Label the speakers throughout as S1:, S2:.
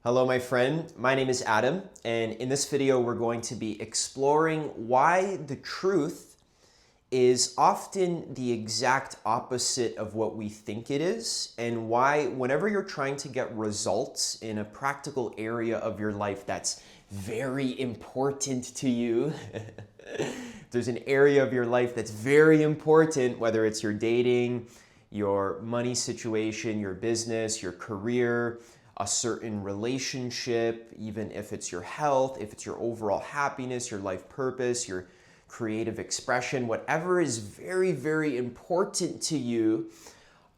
S1: Hello, my friend. My name is Adam, and in this video, we're going to be exploring why the truth is often the exact opposite of what we think it is, and why, whenever you're trying to get results in a practical area of your life that's very important to you, there's an area of your life that's very important, whether it's your dating, your money situation, your business, your career, a certain relationship, even if it's your health, if it's your overall happiness, your life purpose, your creative expression, whatever is very, very important to you,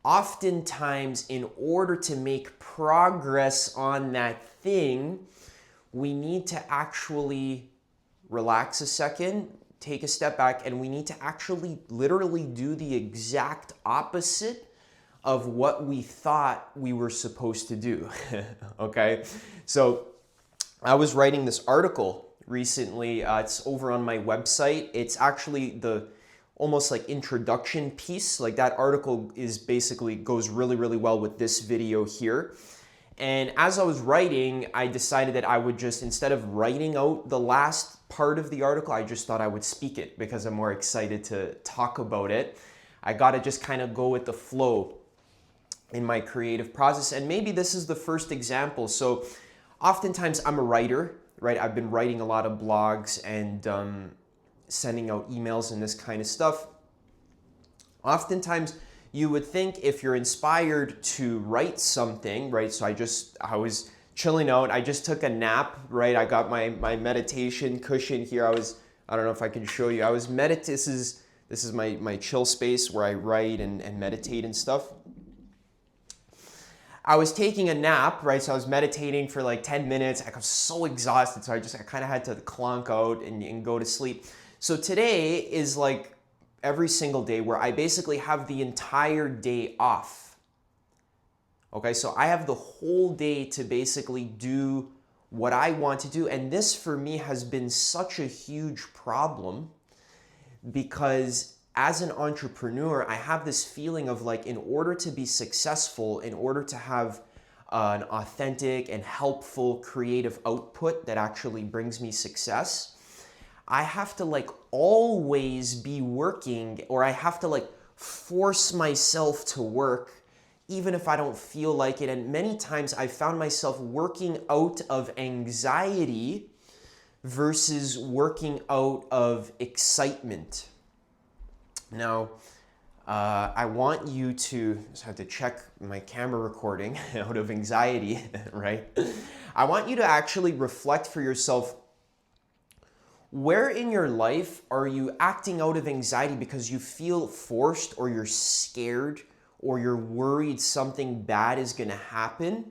S1: oftentimes in order to make progress on that thing, we need to actually relax a second, take a step back, and we need to actually literally do the exact opposite of what we thought we were supposed to do. Okay? So I was writing this article recently. It's over on my website. It's actually the almost like introduction piece. Like that article is basically goes really, really well with this video here. And as I was writing, I decided that I would just, instead of writing out the last part of the article, I just thought I would speak it because I'm more excited to talk about it. I got to just kind of go with the flow in my creative process. And maybe this is the first example. So oftentimes I'm a writer, right? I've been writing a lot of blogs and sending out emails and this kind of stuff. Oftentimes you would think if you're inspired to write something, right? So I was chilling out. I just took a nap, right? I got my meditation cushion here. I don't know if I can show you. This is my chill space where I write and meditate and stuff. I was taking a nap, right? So I was meditating for like 10 minutes. I was so exhausted, so I kind of had to clonk out and go to sleep. So today is like every single day where I basically have the entire day off. Okay, so I have the whole day to basically do what I want to do. And this for me has been such a huge problem because as an entrepreneur, I have this feeling of like, in order to be successful, in order to have an authentic and helpful creative output that actually brings me success, I have to like always be working, or I have to like force myself to work even if I don't feel like it. And many times I found myself working out of anxiety versus working out of excitement. Now, I want you to, just have to check my camera recording out of anxiety, right? I want you to actually reflect for yourself, where in your life are you acting out of anxiety because you feel forced, or you're scared, or you're worried something bad is going to happen,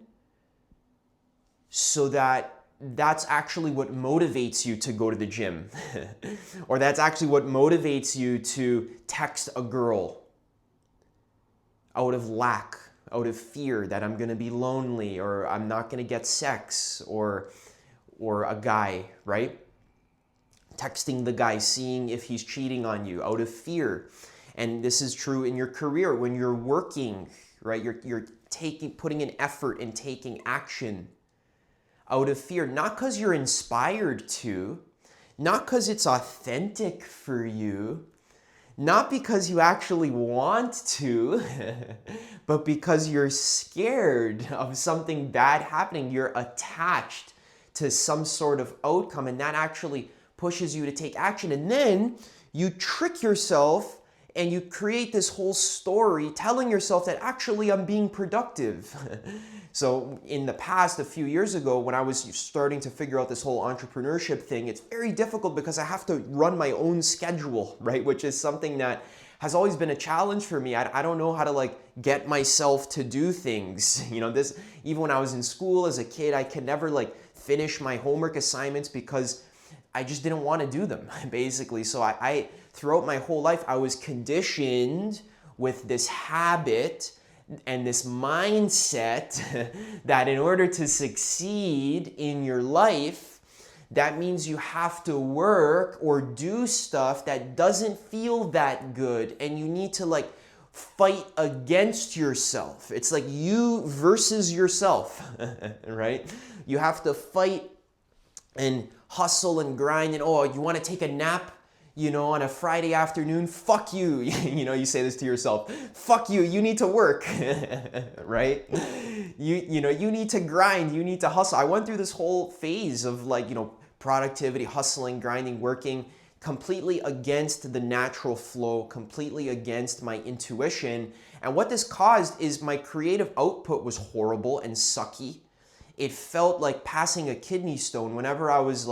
S1: so that's actually what motivates you to go to the gym. Or that's actually what motivates you to text a girl out of lack, out of fear that I'm going to be lonely, or I'm not going to get sex, or a guy, right? Texting the guy, seeing if he's cheating on you out of fear. And this is true in your career when you're working, right? You're putting in effort and taking action out of fear, not because you're inspired to, not because it's authentic for you, not because you actually want to, but because you're scared of something bad happening. You're attached to some sort of outcome, and that actually pushes you to take action. And then you trick yourself and you create this whole story telling yourself that actually I'm being productive. So in the past, a few years ago, when I was starting to figure out this whole entrepreneurship thing, it's very difficult because I have to run my own schedule, right? Which is something that has always been a challenge for me. I don't know how to like get myself to do things. This, even when I was in school as a kid, I could never like finish my homework assignments because I just didn't want to do them, basically. So I throughout my whole life, I was conditioned with this habit and this mindset that in order to succeed in your life, that means you have to work or do stuff that doesn't feel that good, and you need to like fight against yourself. It's like you versus yourself, right? You have to fight and hustle and grind and, oh, you want to take a nap, on a Friday afternoon? Fuck you. You say this to yourself. Fuck you. You need to work, right? You need to grind. You need to hustle. I went through this whole phase of productivity, hustling, grinding, working, completely against the natural flow, completely against my intuition. And what this caused is my creative output was horrible and sucky. It felt like passing a kidney stone whenever I was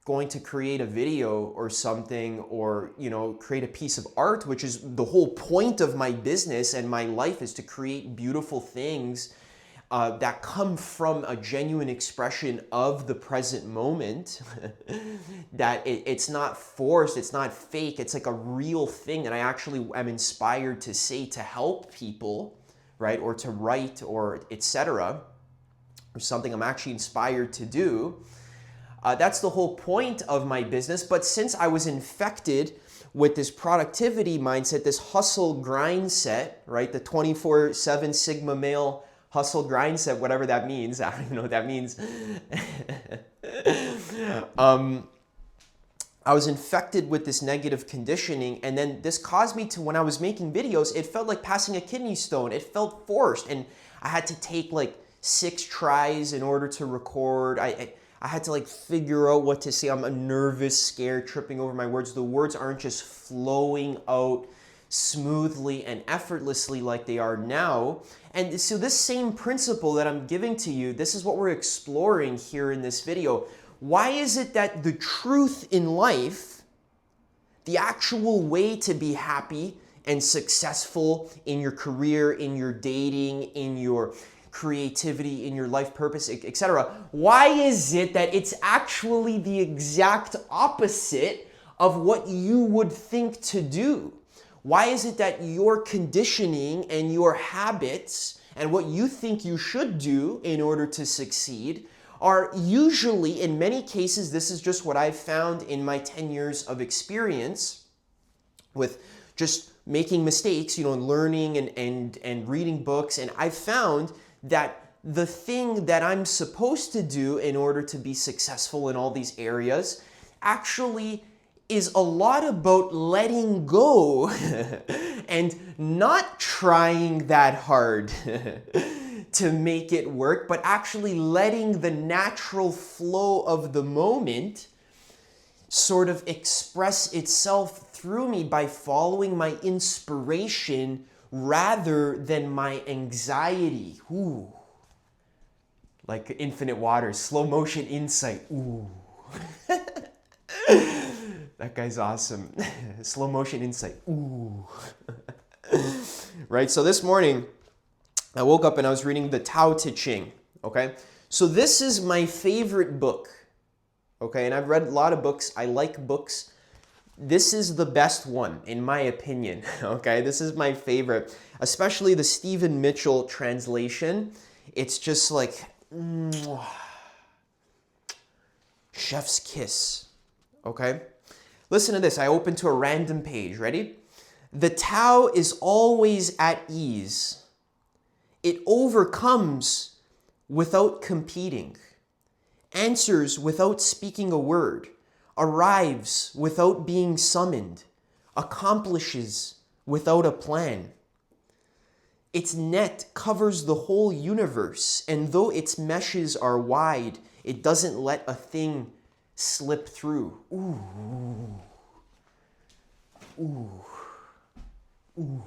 S1: going to create a video or something, or create a piece of art, which is the whole point of my business and my life, is to create beautiful things that come from a genuine expression of the present moment. That it's not forced, it's not fake, it's like a real thing that I actually am inspired to say, to help people, right? Or to write, or etc. Or something I'm actually inspired to do. That's the whole point of my business. But since I was infected with this productivity mindset, this hustle grind set, right? The 24/7 Sigma male hustle grind set, whatever that means. I don't even know what that means. I was infected with this negative conditioning, and then this caused me to, when I was making videos, it felt like passing a kidney stone. It felt forced, and I had to take 6 tries in order to record. I had to figure out what to say. I'm nervous, scared, tripping over my words. The words aren't just flowing out smoothly and effortlessly like they are now. And so this same principle that I'm giving to you, this is what we're exploring here in this video. Why is it that the truth in life, the actual way to be happy and successful in your career, in your dating, in your creativity, in your life purpose, etc. Why is it that it's actually the exact opposite of what you would think to do? Why is it that your conditioning and your habits and what you think you should do in order to succeed are usually, in many cases, this is just what I've found in my 10 years of experience with just making mistakes, learning and reading books, and I've found that the thing that I'm supposed to do in order to be successful in all these areas actually is a lot about letting go and not trying that hard to make it work, but actually letting the natural flow of the moment sort of express itself through me by following my inspiration rather than my anxiety. Ooh. Like infinite waters, slow motion insight. Ooh. That guy's awesome. Slow motion insight. Ooh. Right? So this morning, I woke up and I was reading the Tao Te Ching. Okay? So this is my favorite book. Okay? And I've read a lot of books. I like books. This is the best one, in my opinion. Okay? This is my favorite. Especially the Stephen Mitchell translation. It's just like chef's kiss. Okay? Listen to this. I open to a random page. Ready? The Tao is always at ease. It overcomes without competing, answers without speaking a word, arrives without being summoned, accomplishes without a plan. Its net covers the whole universe, and though its meshes are wide, it doesn't let a thing slip through. Ooh. Ooh. Ooh.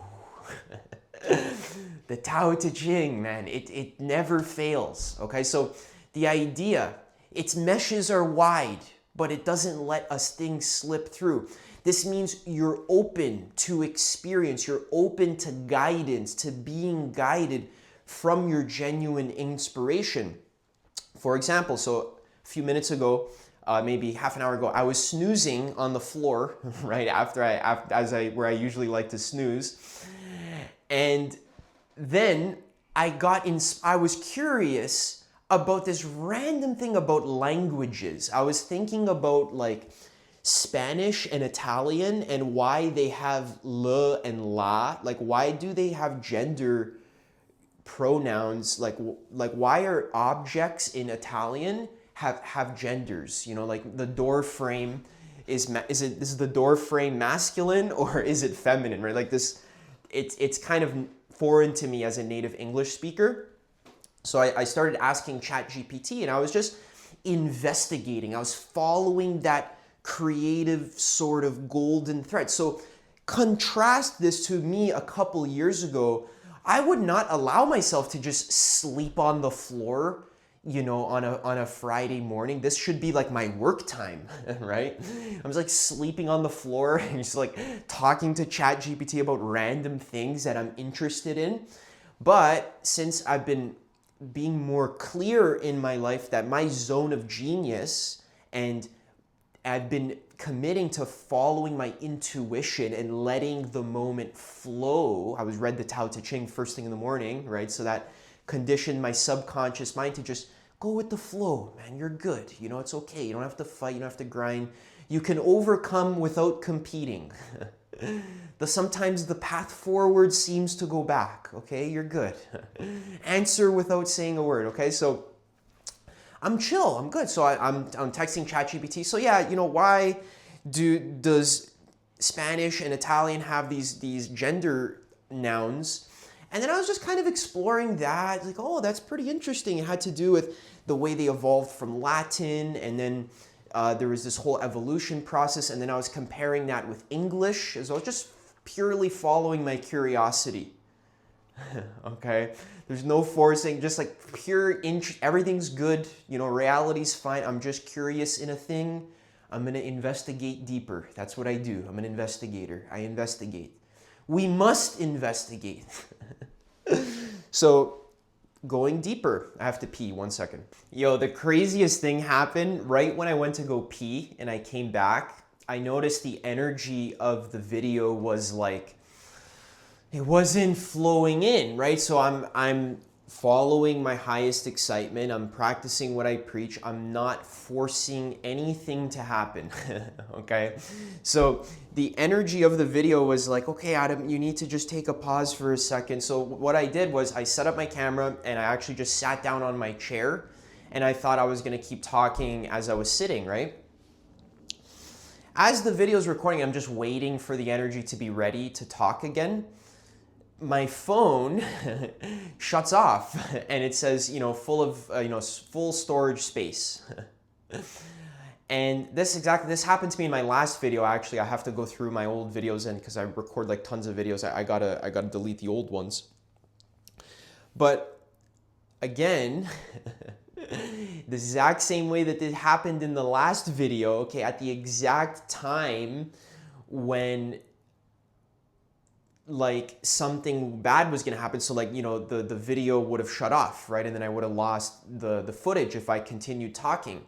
S1: The Tao Te Ching, man, it never fails. Okay, so the idea, its meshes are wide, but it doesn't let us things slip through. This means you're open to experience, you're open to guidance, to being guided from your genuine inspiration. For example, so a few minutes ago, maybe half an hour ago, I was snoozing on the floor right after where I usually like to snooze, and then I was curious about this random thing about languages. I was thinking about Spanish and Italian and why they have le and la. Like, why do they have gender pronouns? Like why are objects in Italian have genders? You know, like the door frame is the door frame masculine or is it feminine, right? Like this, it's kind of foreign to me as a native English speaker. So I started asking ChatGPT and I was just investigating. I was following that creative sort of golden thread. So contrast this to me a couple years ago. I would not allow myself to just sleep on the floor, you know, on a Friday morning. This should be like my work time, right? I was like sleeping on the floor and just like talking to ChatGPT about random things that I'm interested in. But since I've been being more clear in my life that my zone of genius, and I've been committing to following my intuition and letting the moment flow. I was read the Tao Te Ching first thing in the morning, right? So that conditioned my subconscious mind to just go with the flow, man. You're good. You know, it's okay. You don't have to fight. You don't have to grind. You can overcome without competing. Sometimes the path forward seems to go back, okay? You're good. Answer without saying a word, okay? So I'm chill, I'm good. So I'm texting ChatGPT. So yeah, you know, why does Spanish and Italian have these gender nouns? And then I was just kind of exploring that, like, oh, that's pretty interesting. It had to do with the way they evolved from Latin, and then there was this whole evolution process, and then I was comparing that with English, as I was just purely following my curiosity. Okay, there's no forcing, just like pure interest. Everything's good, you know, reality's fine. I'm just curious in a thing. I'm gonna investigate deeper. That's what I do. I'm an investigator. I investigate. We must investigate. So going deeper, I have to pee, 1 second. Yo, the craziest thing happened right when I went to go pee and I came back. I noticed the energy of the video was like, it wasn't flowing in, right? So I'm following my highest excitement. I'm practicing what I preach. I'm not forcing anything to happen, okay? So the energy of the video was like, okay, Adam, you need to just take a pause for a second. So what I did was I set up my camera and I actually just sat down on my chair and I thought I was gonna keep talking as I was sitting, right? As the video is recording, I'm just waiting for the energy to be ready to talk again. My phone shuts off and it says, you know, full storage space. And this happened to me in my last video. Actually, I have to go through my old videos, and because I record like tons of videos, I gotta delete the old ones. But again, the exact same way that it happened in the last video, okay, at the exact time when like something bad was gonna happen. So like, you know, the video would have shut off, right? And then I would have lost the footage if I continued talking.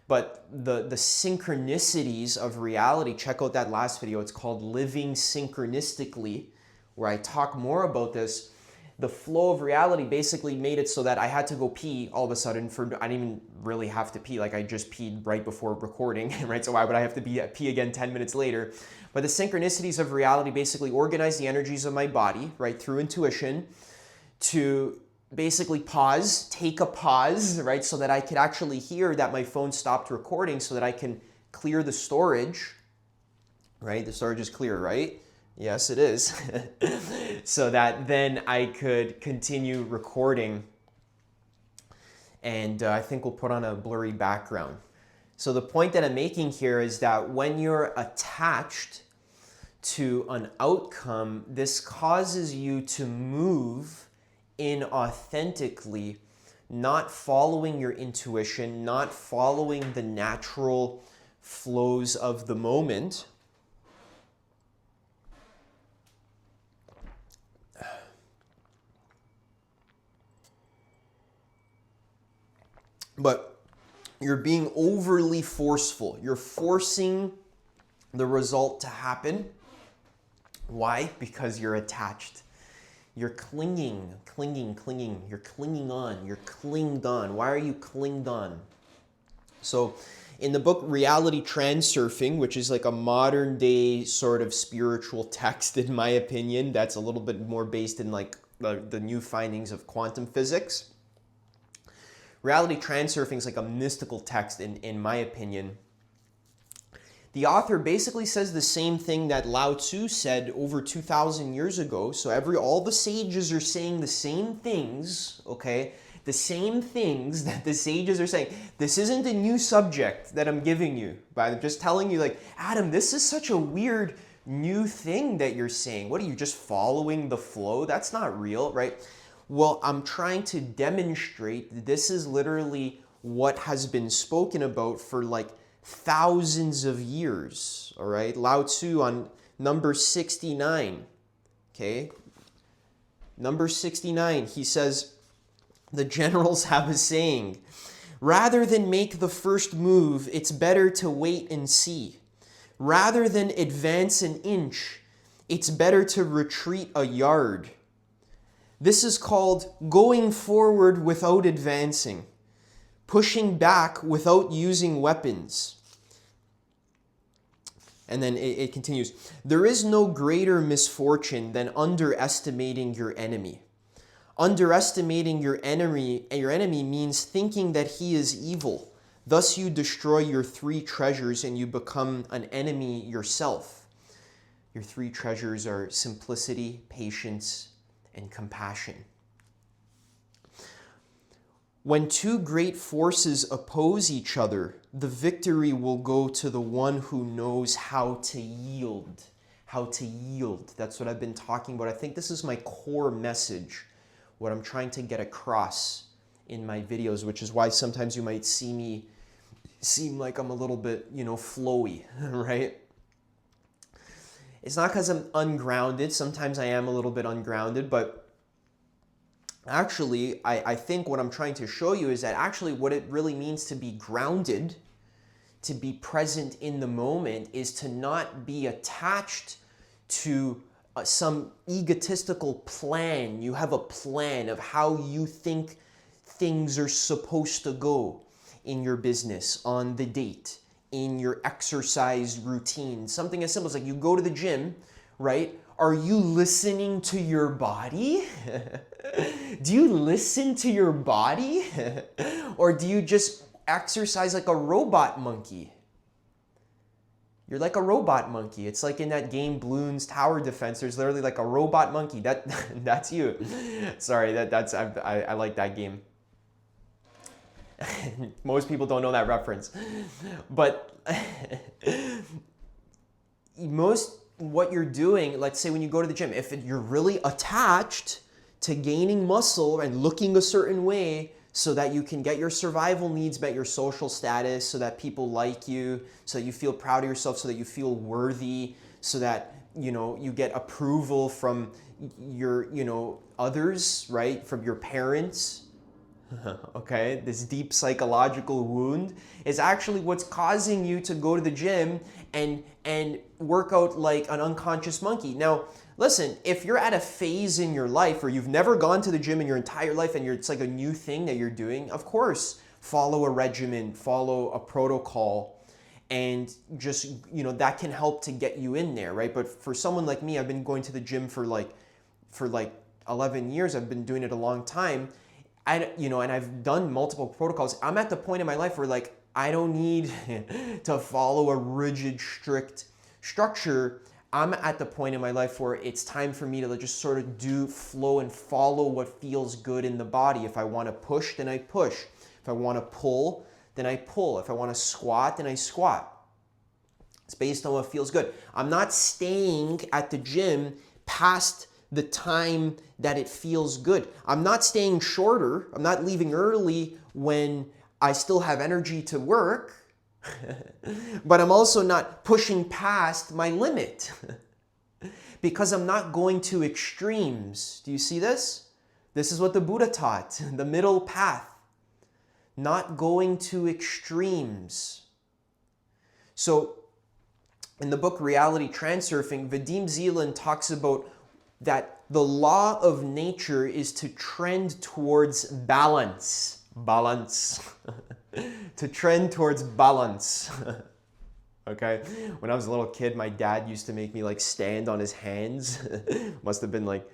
S1: But the synchronicities of reality, check out that last video. It's called Living Synchronistically, where I talk more about this. The flow of reality basically made it so that I had to go pee all of a sudden. I didn't even really have to pee. Like I just peed right before recording, right? So why would I have to pee again 10 minutes later? But the synchronicities of reality basically organize the energies of my body, right, through intuition to basically pause, take a pause, right, so that I could actually hear that my phone stopped recording so that I can clear the storage, right? The storage is clear, right? Yes, it is. So that then I could continue recording. And I think we'll put on a blurry background. So the point that I'm making here is that when you're attached to an outcome, this causes you to move inauthentically, not following your intuition, not following the natural flows of the moment. But you're being overly forceful. You're forcing the result to happen. Why? Because you're attached. You're clinging. You're clinging on. You're clinged on. Why are you clinged on? So In the book Reality Transurfing, which is like a modern day sort of spiritual text, in my opinion, that's a little bit more based in like the new findings of quantum physics. Reality Transurfing is like a mystical text in my opinion. The author basically says the same thing that Lao Tzu said over 2,000 years ago. So all the sages are saying the same things, okay? The same things that the sages are saying. This isn't a new subject that I'm giving you, but I'm just telling you, like, Adam, this is such a weird new thing that you're saying. What are you, just following the flow? That's not real, right? Well, I'm trying to demonstrate that this is literally what has been spoken about for like thousands of years, all right? Lao Tzu on number 69, okay? Number 69, he says, the generals have a saying, rather than make the first move, it's better to wait and see. Rather than advance an inch, it's better to retreat a yard. This is called going forward without advancing, pushing back without using weapons. And then it continues, there is no greater misfortune than underestimating your enemy. Underestimating your enemy means thinking that he is evil. Thus you destroy your three treasures and you become an enemy yourself. Your three treasures are simplicity, patience, and compassion. When two great forces oppose each other, the victory will go to the one who knows how to yield. How to yield. That's what I've been talking about. I think this is my core message, what I'm trying to get across in my videos, which is why sometimes you might see me seem like I'm a little bit, flowy, right? It's not because I'm ungrounded. Sometimes I am a little bit ungrounded, but actually, I think what I'm trying to show you is that actually what it really means to be grounded, to be present in the moment, is to not be attached to some egotistical plan. You have a plan of how you think things are supposed to go in your business, on the date, in your exercise routine. Something as simple as like you go to the gym, right? Are you listening to your body? Do you listen to your body? Or do you just exercise like a robot monkey? You're like a robot monkey. It's like in that game Bloons Tower Defense. There's literally like a robot monkey. That's you. Sorry, I like that game. Most people don't know that reference. But what you're doing, let's say when you go to the gym, if you're really attached to gaining muscle and looking a certain way so that you can get your survival needs met, your social status, so that people like you, so that you feel proud of yourself, so that you feel worthy, so that you get approval from your others, right? From your parents. Okay, this deep psychological wound is actually what's causing you to go to the gym and work out like an unconscious monkey. Now, listen, if you're at a phase in your life where you've never gone to the gym in your entire life and it's like a new thing that you're doing, of course, follow a regimen, follow a protocol, and just, that can help to get you in there, right? But for someone like me, I've been going to the gym for like 11 years. I've been doing it a long time. And I've done multiple protocols. I'm at the point in my life where like I don't need to follow a rigid, strict structure. I'm at the point in my life where it's time for me to just sort of flow and follow what feels good in the body. If I want to push, then I push. If I want to pull, then I pull. If I want to squat, then I squat. It's based on what feels good. I'm not staying at the gym past the time that it feels good. I'm not staying shorter. I'm not leaving early when I still have energy to work. But I'm also not pushing past my limit because I'm not going to extremes. Do you see this? This is what the Buddha taught, the middle path. Not going to extremes. So in the book Reality Transurfing, Vadim Zeland talks about that the law of nature is to trend towards balance. Balance. to trend towards balance. Okay, when I was a little kid, my dad used to make me like stand on his hands. Must have been like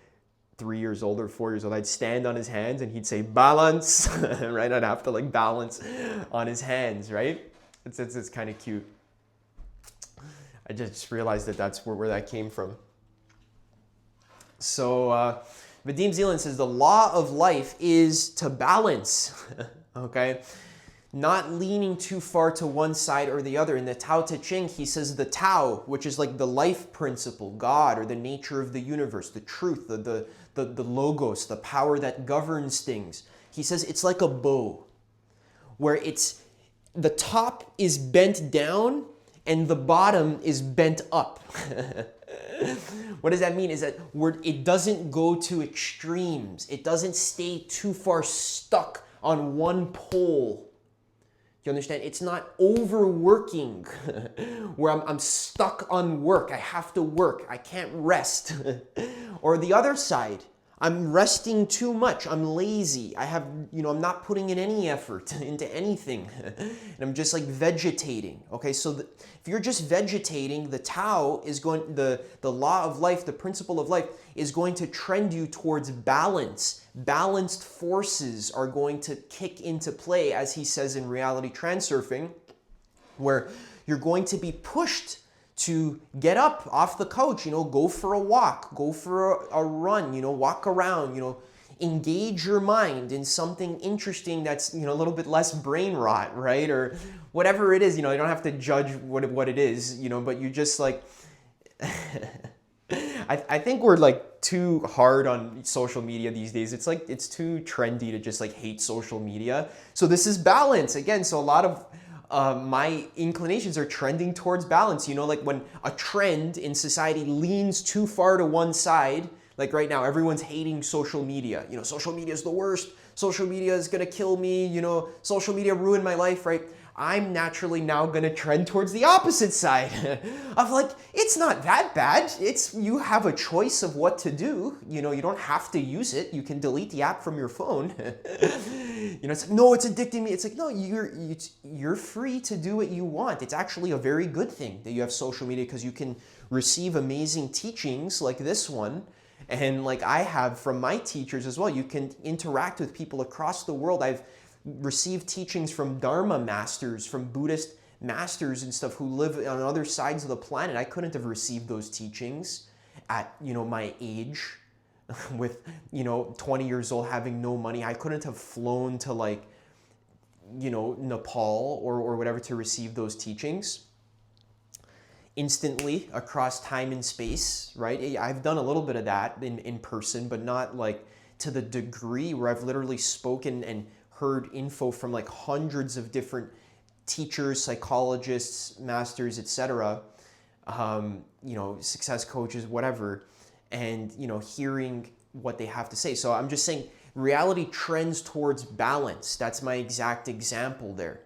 S1: 3 years old or 4 years old. I'd stand on his hands and he'd say balance, right? I'd have to like balance on his hands, right? It's kind of cute. I just realized that that's where that came from. So Vadim Zeland says the law of life is to balance, okay? Not leaning too far to one side or the other. In the Tao Te Ching, he says the Tao, which is like the life principle, God, or the nature of the universe, the truth, the logos, the power that governs things. He says it's like a bow, where the top is bent down and the bottom is bent up. What does that mean? Is that it doesn't go to extremes. It doesn't stay too far stuck on one pole. You understand? It's not overworking where I'm stuck on work. I have to work. I can't rest. Or the other side, I'm resting too much. I'm lazy. I'm not putting in any effort into anything. And I'm just like vegetating. Okay, so if you're just vegetating, the Tao is going, the law of life, the principle of life is going to trend you towards balance. Balanced forces are going to kick into play, as he says in Reality Transurfing, where you're going to be pushed to get up off the couch, go for a walk, go for a run, walk around, engage your mind in something interesting that's, a little bit less brain rot, right? Or whatever it is, you don't have to judge what it is, but you just like, I think we're like too hard on social media these days. It's like, it's too trendy to just like hate social media. So this is balance again. So a lot of my inclinations are trending towards balance. Like when a trend in society leans too far to one side, like right now, everyone's hating social media. Social media is the worst. Social media is gonna kill me. Social media ruined my life, right? I'm naturally now gonna trend towards the opposite side of like, it's not that bad. You have a choice of what to do. You don't have to use it. You can delete the app from your phone. It's like, no, it's addicting me. It's like, no, you're free to do what you want. It's actually a very good thing that you have social media because you can receive amazing teachings like this one. And like I have from my teachers as well. You can interact with people across the world. I've received teachings from Dharma masters, from Buddhist masters and stuff who live on other sides of the planet. I couldn't have received those teachings at, my age with, 20 years old having no money. I couldn't have flown to like, Nepal or whatever to receive those teachings instantly across time and space, right? I've done a little bit of that in person, but not like to the degree where I've literally spoken and heard info from like hundreds of different teachers, psychologists, masters, etc., success coaches, whatever, and hearing what they have to say. So I'm just saying reality trends towards balance. That's my exact example there.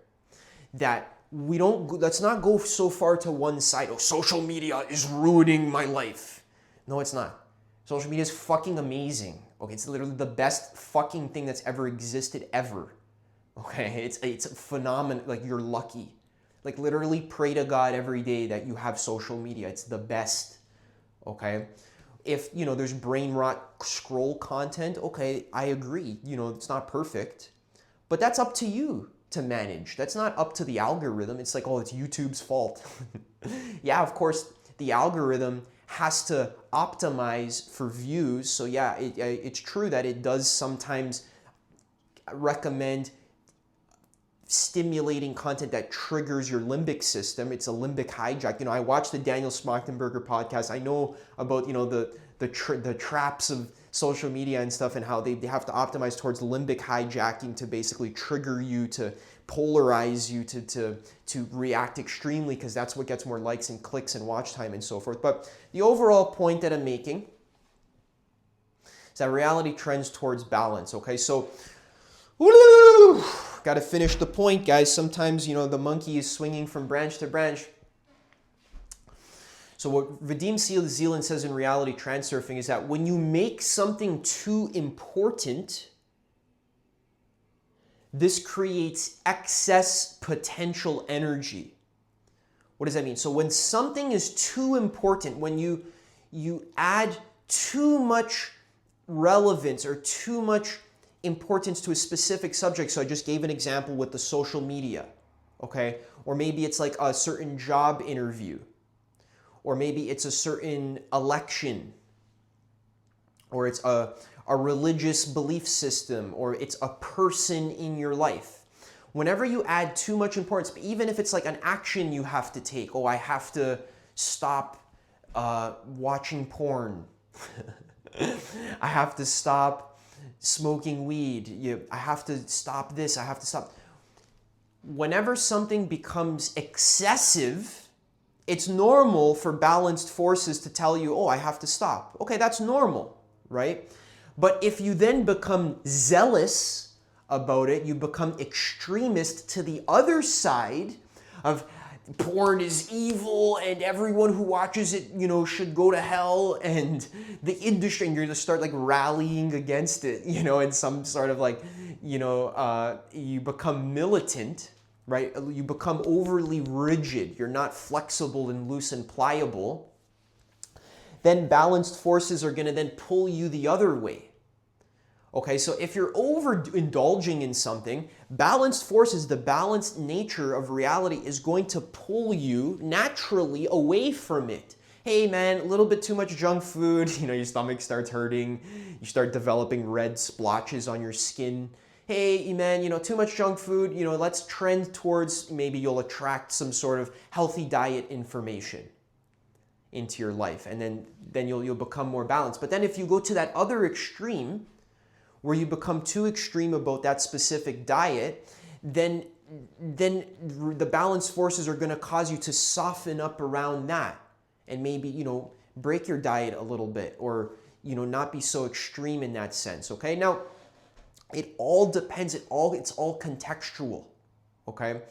S1: That let's not go so far to one side. Oh, social media is ruining my life. No, it's not. Social media is fucking amazing. Okay, it's literally the best fucking thing that's ever existed ever. Okay, it's a phenomenon. Like, you're lucky. Like, literally pray to God every day that you have social media. It's the best. Okay, if there's brain rot scroll content, okay, I agree. It's not perfect, but that's up to you to manage. That's not up to the algorithm. It's like, oh, it's YouTube's fault. Yeah, of course, the algorithm has to optimize for views. So yeah, it's true that it does sometimes recommend stimulating content that triggers your limbic system. It's a limbic hijack. I watched the Daniel Smachtenberger podcast. I know about the traps of social media and stuff and how they have to optimize towards limbic hijacking to basically trigger you, to polarize you, to react extremely, because that's what gets more likes and clicks and watch time and so forth. But the overall point that I'm making is that reality trends towards balance. Okay, so got to finish the point, guys. Sometimes the monkey is swinging from branch to branch. So what Vadim Zeland says in Reality Transurfing is that when you make something too important, this creates excess potential energy. What does that mean? So when something is too important, when you add too much relevance or too much importance to a specific subject. So I just gave an example with the social media, okay? Or maybe it's like a certain job interview, or maybe it's a certain election, or it's a religious belief system, or it's a person in your life. Whenever you add too much importance, even if it's like an action you have to take, oh, I have to stop watching porn. I have to stop smoking weed. I have to stop this. I have to stop. Whenever something becomes excessive, it's normal for balanced forces to tell you, oh, I have to stop. Okay, that's normal, right? But if you then become zealous about it, you become extremist to the other side of porn is evil and everyone who watches it, should go to hell, and the industry, and you're going to start like rallying against it, in some sort of like, you become militant, right? You become overly rigid. You're not flexible and loose and pliable. Then balanced forces are going to then pull you the other way. Okay, so if you're overindulging in something, balanced forces, the balanced nature of reality is going to pull you naturally away from it. Hey man, a little bit too much junk food, your stomach starts hurting, you start developing red splotches on your skin. Hey man, too much junk food, let's trend towards, maybe you'll attract some sort of healthy diet information into your life, and then you'll become more balanced. But then if you go to that other extreme, where you become too extreme about that specific diet, then the balanced forces are going to cause you to soften up around that, and maybe, break your diet a little bit, or, not be so extreme in that sense, okay? Now, it all depends, it's all contextual, okay?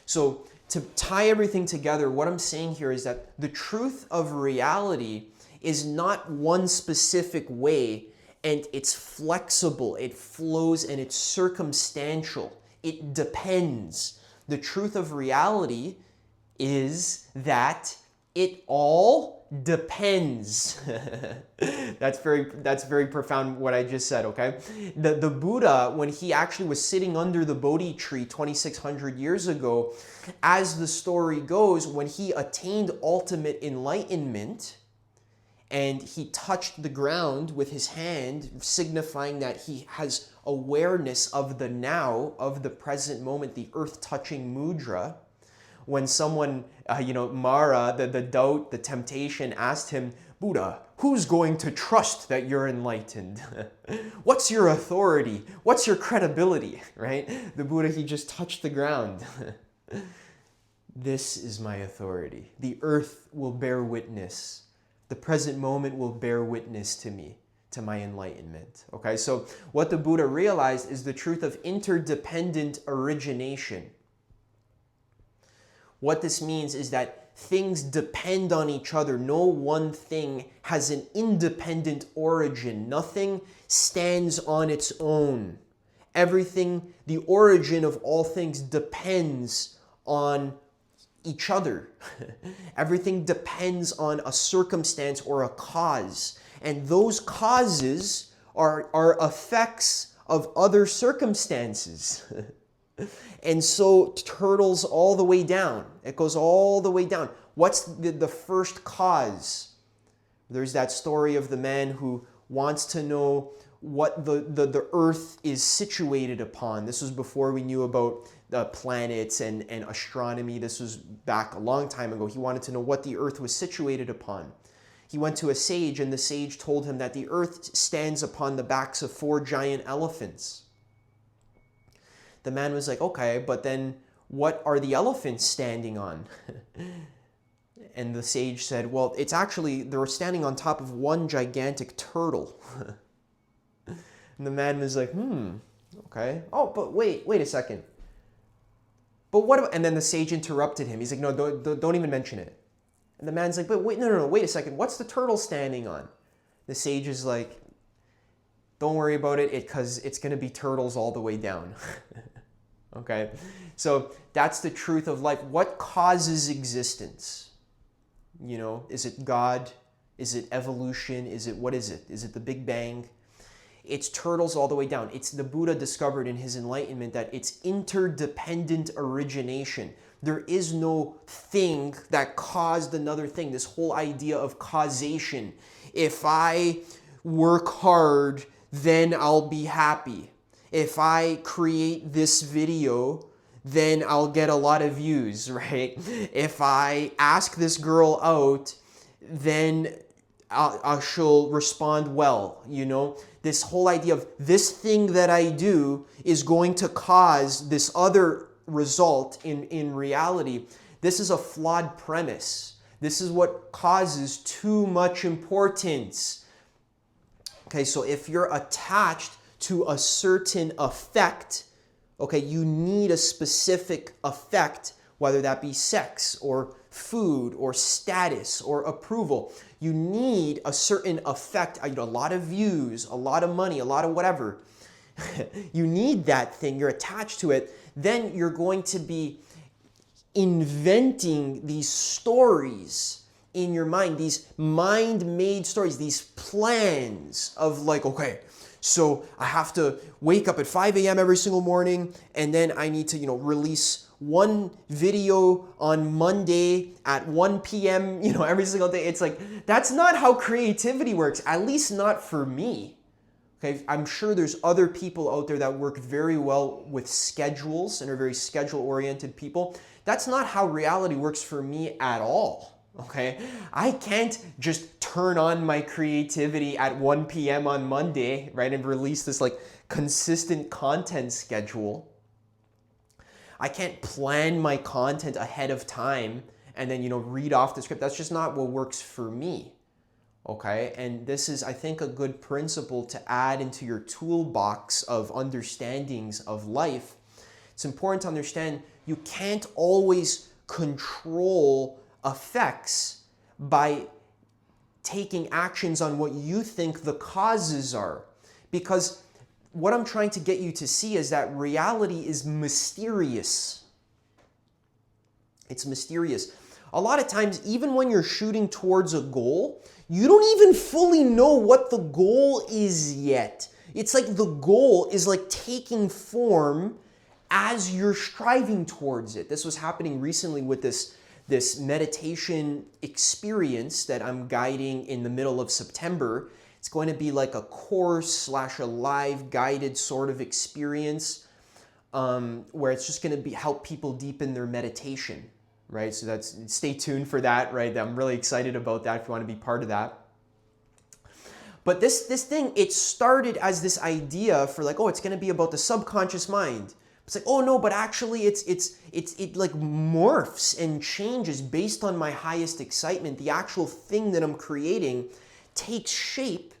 S1: So to tie everything together, what I'm saying here is that the truth of reality is not one specific way, and it's flexible, it flows, and it's circumstantial. It depends. The truth of reality is that it all depends. That's very profound what I just said, okay? The Buddha, when he actually was sitting under the Bodhi tree 2,600 years ago, as the story goes, when he attained ultimate enlightenment, and he touched the ground with his hand, signifying that he has awareness of the now, of the present moment, the earth-touching mudra. When someone, Mara, the doubt, the temptation, asked him, Buddha, who's going to trust that you're enlightened? What's your authority? What's your credibility, right? The Buddha, he just touched the ground. This is my authority. The earth will bear witness. The present moment will bear witness to me, to my enlightenment. Okay, so what the Buddha realized is the truth of interdependent origination. What this means is that things depend on each other. No one thing has an independent origin. Nothing stands on its own. Everything, the origin of all things depends on each other. Everything depends on a circumstance or a cause. And those causes are effects of other circumstances. And so turtles all the way down. It goes all the way down. What's the first cause? There's that story of the man who wants to know what the earth is situated upon. This was before we knew about the planets and astronomy. This was back a long time ago. He wanted to know what the earth was situated upon. He went to a sage, and the sage told him that the earth stands upon the backs of 4 giant elephants. The man was like, okay, but then what are the elephants standing on? And the sage said, well, it's actually, they're standing on top of one gigantic turtle. And the man was like, okay. Oh, but wait a second. But what about, and then the sage interrupted him. He's like, no, don't even mention it. And the man's like, but wait, no, wait a second. What's the turtle standing on? The sage is like, don't worry about it, because it's going to be turtles all the way down. Okay, so that's the truth of life. What causes existence? You know, is it God? Is it evolution? Is it, what is it? Is it the Big Bang? It's turtles all the way down. It's the Buddha discovered in his enlightenment that it's interdependent origination. There is no thing that caused another thing. This whole idea of causation. If I work hard, then I'll be happy. If I create this video, then I'll get a lot of views, right? If I ask this girl out, then she'll respond well, you know? This whole idea of this thing that I do is going to cause this other result in reality. This is a flawed premise. This is what causes too much importance. Okay, so if you're attached to a certain effect, okay, you need a specific effect, whether that be sex or food or status or approval. You need a certain effect, a lot of views, a lot of money, a lot of whatever. You need that thing, you're attached to it. Then you're going to be inventing these stories in your mind, these mind-made stories, these plans of like, okay, so I have to wake up at 5 a.m. every single morning, and then I need to, release one video on Monday at 1 p.m., every single day. It's like, that's not how creativity works, at least not for me. Okay, I'm sure there's other people out there that work very well with schedules and are very schedule-oriented people. That's not how reality works for me at all. Okay, I can't just turn on my creativity at 1 p.m. on Monday, right, and release this like consistent content schedule. I can't plan my content ahead of time and then, read off the script. That's just not what works for me. Okay, and this is, I think, a good principle to add into your toolbox of understandings of life. It's important to understand you can't always control effects by taking actions on what you think the causes are. Because what I'm trying to get you to see is that reality is mysterious. It's mysterious. A lot of times, even when you're shooting towards a goal, you don't even fully know what the goal is yet. It's like the goal is like taking form as you're striving towards it. This was happening recently with this meditation experience that I'm guiding in the middle of September. It's going to be like a course / a live guided sort of experience where it's just going to help people deepen their meditation. Right, so stay tuned for that, right? I'm really excited about that if you want to be part of that. But this thing, it started as this idea for like, oh, it's going to be about the subconscious mind. It's like, oh no, but actually it like morphs and changes based on my highest excitement. The actual thing that I'm creating takes shape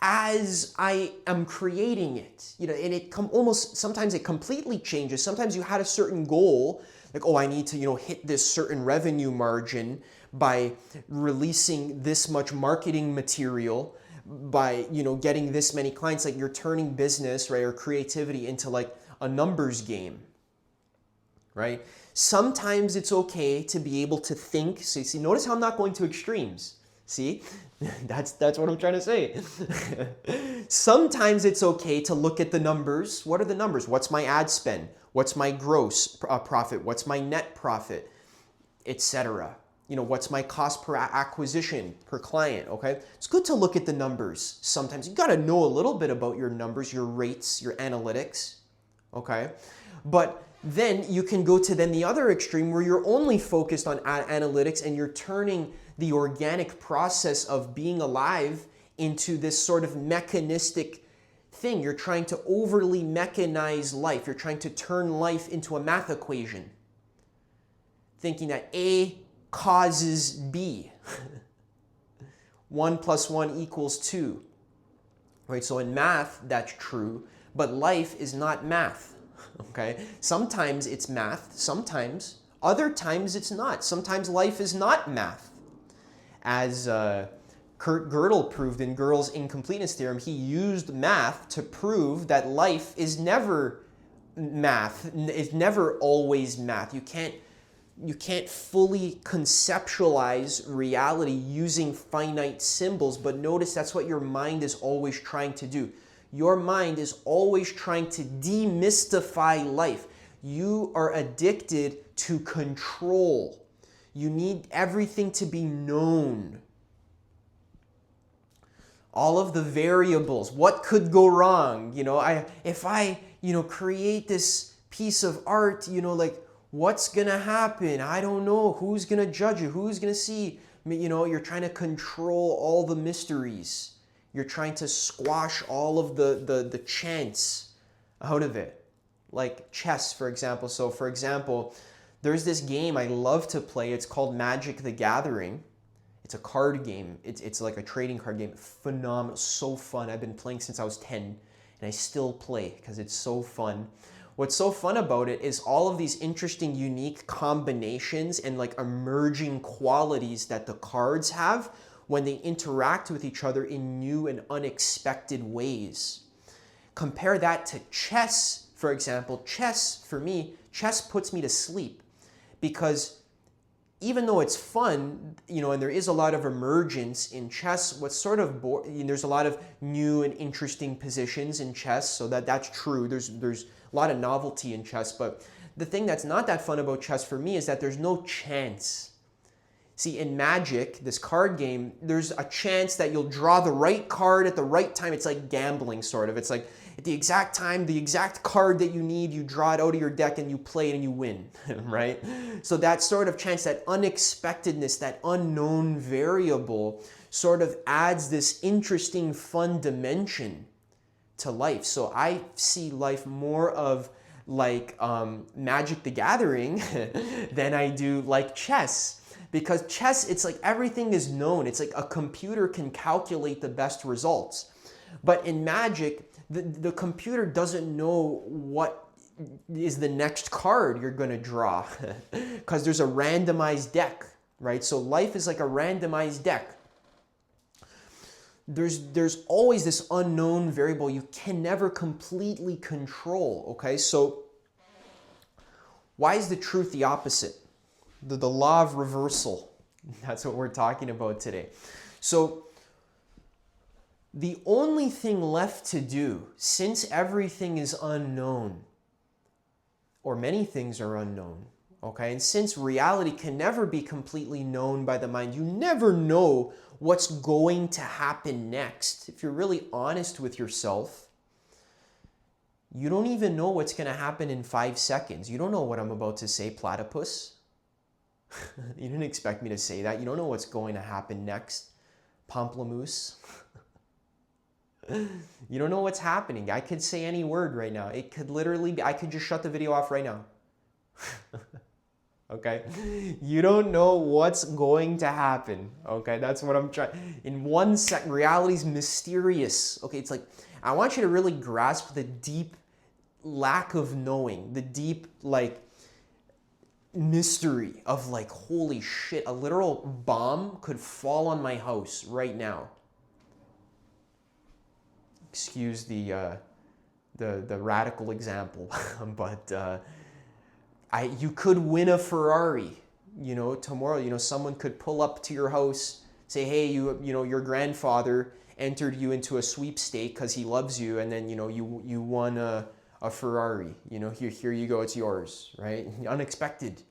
S1: as I am creating it. And it sometimes it completely changes. Sometimes you had a certain goal, like, oh, I need to, hit this certain revenue margin by releasing this much marketing material, by, getting this many clients. Like, you're turning business, right, or creativity into like a numbers game, right? Sometimes it's okay to be able to think. So, see, notice how I'm not going to extremes. See, that's what I'm trying to say. Sometimes it's okay to look at the numbers. What are the numbers? What's my ad spend? What's my gross profit? What's my net profit? Etc. What's my cost per acquisition per client? Okay, it's good to look at the numbers. Sometimes you got to know a little bit about your numbers, your rates, your analytics. Okay, but then you can go to the other extreme where you're only focused on analytics and you're turning the organic process of being alive into this sort of mechanistic thing. You're trying to overly mechanize life. You're trying to turn life into a math equation, thinking that A causes B. 1 + 1 = 2. Right? So in math, that's true, but life is not math. Okay? Sometimes it's math, sometimes. Other times it's not. Sometimes life is not math. As Kurt Gödel proved in Gödel's incompleteness theorem, he used math to prove that life is never math. It's never always math. You can't fully conceptualize reality using finite symbols, but notice that's what your mind is always trying to do. Your mind is always trying to demystify life. You are addicted to control. You need everything to be known. All of the variables, what could go wrong? If I create this piece of art, like, what's gonna happen? I don't know. Who's gonna judge it? Who's gonna see? You're trying to control all the mysteries. You're trying to squash all of the chance out of it. Like chess, for example. So, for example, there's this game I love to play. It's called Magic the Gathering. It's a card game. It's like a trading card game. Phenomenal. So fun. I've been playing since I was 10, and I still play because it's so fun. What's so fun about it is all of these interesting, unique combinations and like emerging qualities that the cards have when they interact with each other in new and unexpected ways. Compare that to chess, for example. Chess, for me, chess puts me to sleep because even though it's fun, and there is a lot of emergence in chess, what's sort of there's a lot of new and interesting positions in chess, so that's true. There's a lot of novelty in chess, but the thing that's not that fun about chess for me is that there's no chance. See, in Magic, this card game, there's a chance that you'll draw the right card at the right time. It's like gambling, sort of. It's like at the exact time, the exact card that you need, you draw it out of your deck and you play it and you win, right? So that sort of chance, that unexpectedness, that unknown variable sort of adds this interesting, fun dimension to life. So I see life more of like Magic the Gathering than I do like chess. Because chess, it's like everything is known. It's like a computer can calculate the best results. But in Magic, the computer doesn't know what is the next card you're going to draw because there's a randomized deck, right? So life is like a randomized deck. There's always this unknown variable you can never completely control, okay? So why is the truth the opposite? The law of reversal. That's what we're talking about today. So the only thing left to do, since everything is unknown, or many things are unknown, okay, and since reality can never be completely known by the mind, you never know what's going to happen next. If you're really honest with yourself, you don't even know what's going to happen in 5 seconds. You don't know what I'm about to say, platypus. You didn't expect me to say that. You don't know what's going to happen next, pamplemousse. You don't know what's happening. I could say any word right now. It could literally be, I could just shut the video off right now. Okay? You don't know what's going to happen. Okay? That's what I'm trying. In 1 second, reality's mysterious. Okay? It's like, I want you to really grasp the deep lack of knowing, the deep, like, mystery of like, holy shit, a literal bomb could fall on my house right now. Excuse the radical example, but you could win a Ferrari, tomorrow. Someone could pull up to your house, say, hey, your grandfather entered you into a sweepstake because he loves you, and then you won a Ferrari. Here you go, it's yours, right? Unexpected.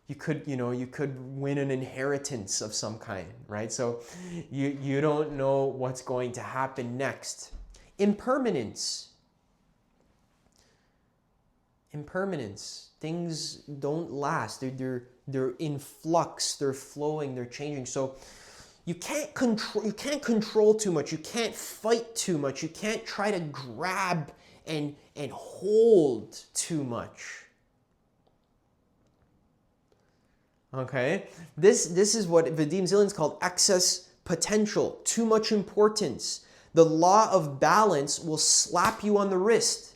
S1: You could win an inheritance of some kind, right? So you don't know what's going to happen next. Impermanence. Things don't last. They're in flux. They're flowing. They're changing. So you can't control too much. You can't fight too much. You can't try to grab and hold too much. Okay? This is what Vadim Zeland's called excess potential, too much importance. The law of balance will slap you on the wrist.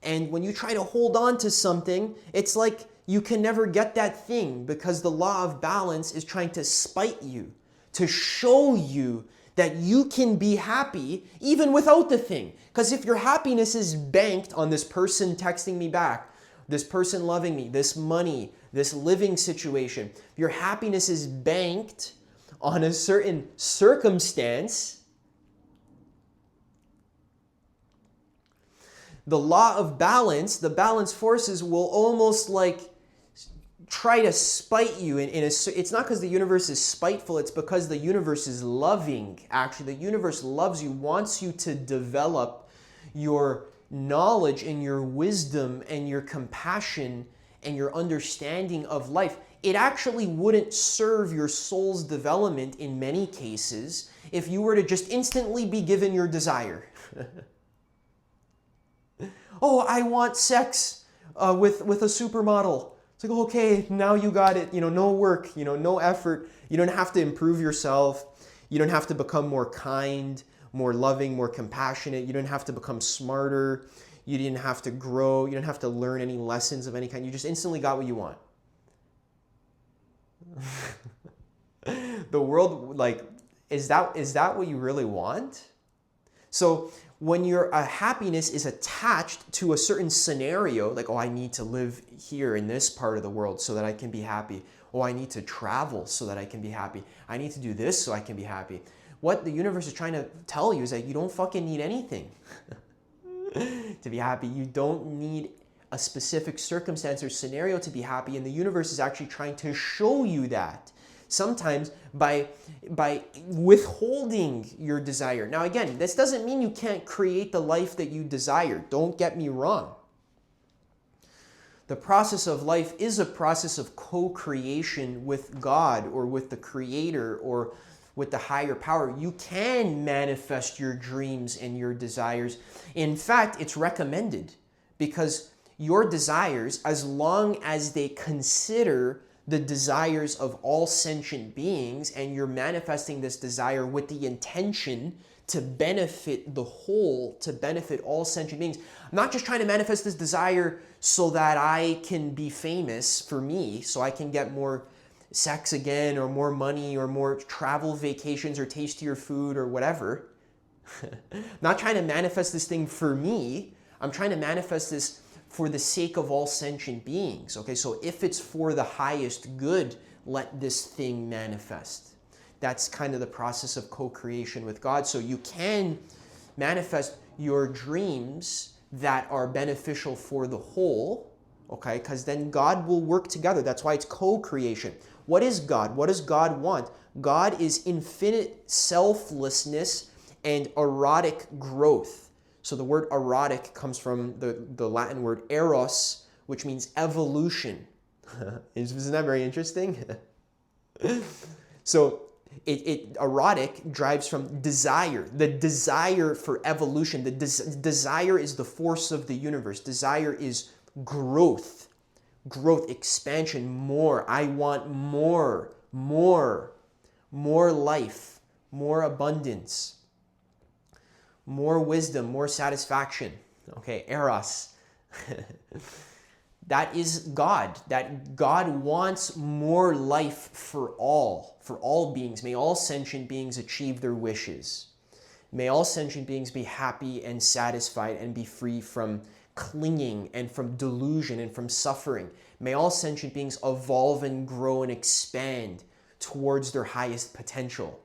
S1: And when you try to hold on to something, it's like you can never get that thing because the law of balance is trying to spite you, to show you that you can be happy even without the thing. Because if your happiness is banked on this person texting me back, this person loving me, this money, this living situation, your happiness is banked on a certain circumstance, the law of balance, the balance forces will almost like try to spite you. It's not because the universe is spiteful, it's because the universe is loving. Actually, the universe loves you, wants you to develop your knowledge and your wisdom and your compassion and your understanding of life. It actually wouldn't serve your soul's development in many cases if you were to just instantly be given your desire. Oh, I want sex with a supermodel. It's like, okay, now you got it. No work, no effort. You don't have to improve yourself. You don't have to become more kind, more loving, more compassionate. You don't have to become smarter. You didn't have to grow. You don't have to learn any lessons of any kind. You just instantly got what you want. The world, like, is that what you really want? So when your happiness is attached to a certain scenario, like, oh, I need to live here in this part of the world so that I can be happy. Oh, I need to travel so that I can be happy. I need to do this so I can be happy. What the universe is trying to tell you is that you don't fucking need anything to be happy. You don't need a specific circumstance or scenario to be happy, and the universe is actually trying to show you that. Sometimes by withholding your desire. Now again, this doesn't mean you can't create the life that you desire. Don't get me wrong. The process of life is a process of co-creation with God or with the Creator or with the higher power. You can manifest your dreams and your desires. In fact, it's recommended because your desires, as long as they consider the desires of all sentient beings, and you're manifesting this desire with the intention to benefit the whole, to benefit all sentient beings. I'm not just trying to manifest this desire so that I can be famous for me, so I can get more sex again, or more money, or more travel vacations, or tastier food, or whatever. I'm not trying to manifest this thing for me. I'm trying to manifest this for the sake of all sentient beings. Okay, so if it's for the highest good, let this thing manifest. That's kind of the process of co-creation with God. So you can manifest your dreams that are beneficial for the whole, okay, because then God will work together. That's why it's co-creation. What is God? What does God want? God is infinite selflessness and erotic growth. So the word erotic comes from the Latin word eros, which means evolution. Isn't that very interesting? So erotic drives from desire, the desire for evolution. The desire is the force of the universe. Desire is growth, expansion, more. I want more life, more abundance, more wisdom, more satisfaction. Okay, eros. That is God. That God wants more life for all beings. May all sentient beings achieve their wishes. May all sentient beings be happy and satisfied and be free from clinging and from delusion and from suffering. May all sentient beings evolve and grow and expand towards their highest potential.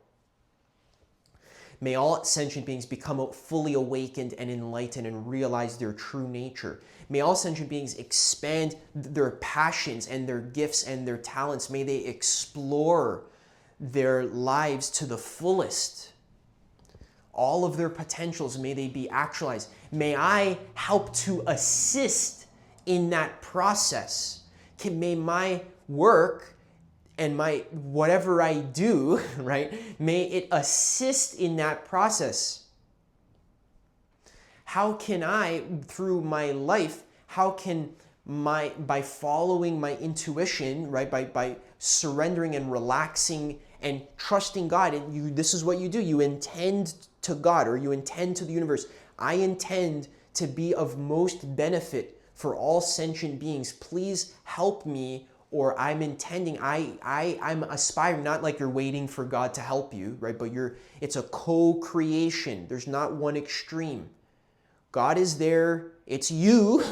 S1: May all sentient beings become fully awakened and enlightened and realize their true nature. May all sentient beings expand their passions and their gifts and their talents. May they explore their lives to the fullest. All of their potentials, may they be actualized. May I help to assist in that process. May my work and my whatever I do, right, may it assist in that process. How can I, through my life, by following my intuition, right, by surrendering and relaxing and trusting God, and this is what you do, you intend to God, or you intend to the universe, I intend to be of most benefit for all sentient beings. Please help me or I'm intending, I'm aspiring, not like you're waiting for God to help you, right? But it's a co-creation. There's not one extreme. God is there, it's you,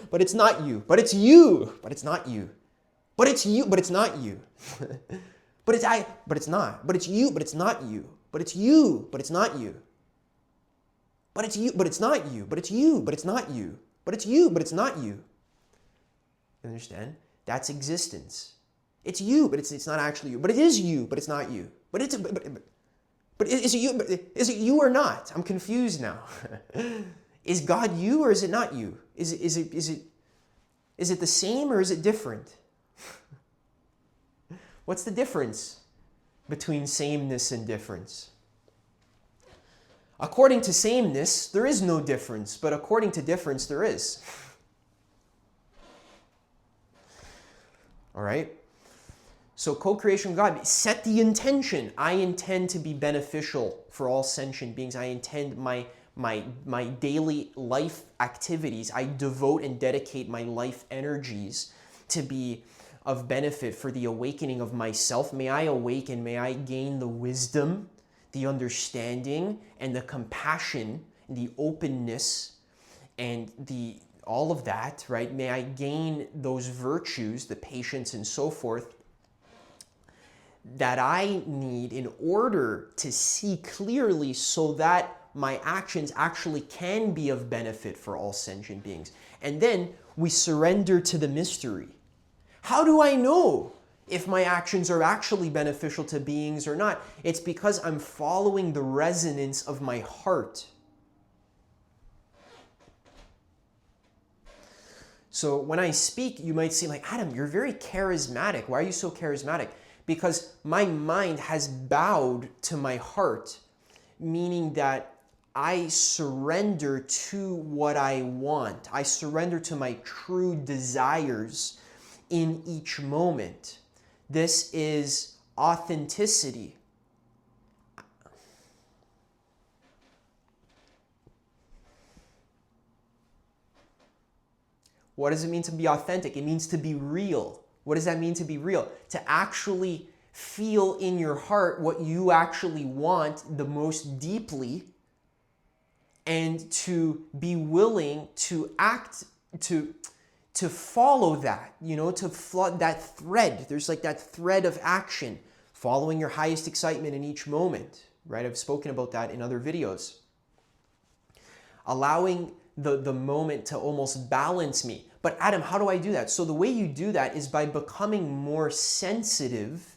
S1: but it's not you. But it's you, but it's not you. But it's you, but it's not you. But it's I, but it's not. But it's you, but it's not you. But it's you, but it's not you. But it's you, but it's not you. But it's you, but it's not you. But it's you, but it's not you. You understand? That's existence. It's you, but it's not actually you. But it is you, but it's not you. But is it you? But is it you or not? I'm confused now. Is God you or is it not you? Is it the same or is it different? What's the difference between sameness and difference? According to sameness, there is no difference, but according to difference, there is. All right? So co-creation with God, set the intention. I intend to be beneficial for all sentient beings. I intend my daily life activities, I devote and dedicate my life energies to be of benefit for the awakening of myself. May I awaken, may I gain the wisdom, the understanding, and the compassion, and the openness, and all of that, right? May I gain those virtues, the patience and so forth, that I need in order to see clearly so that my actions actually can be of benefit for all sentient beings. And then we surrender to the mystery. How do I know if my actions are actually beneficial to beings or not? It's because I'm following the resonance of my heart. So when I speak, you might say, like, Adam, you're very charismatic. Why are you so charismatic? Because my mind has bowed to my heart, meaning that I surrender to what I want. I surrender to my true desires in each moment. This is authenticity. What does it mean to be authentic? It means to be real. What does that mean to be real? To actually feel in your heart what you actually want the most deeply, and to be willing to act, to follow that, to flood that thread. There's like that thread of action, following your highest excitement in each moment, right? I've spoken about that in other videos. Allowing the moment to almost balance me. But Adam, how do I do that? So the way you do that is by becoming more sensitive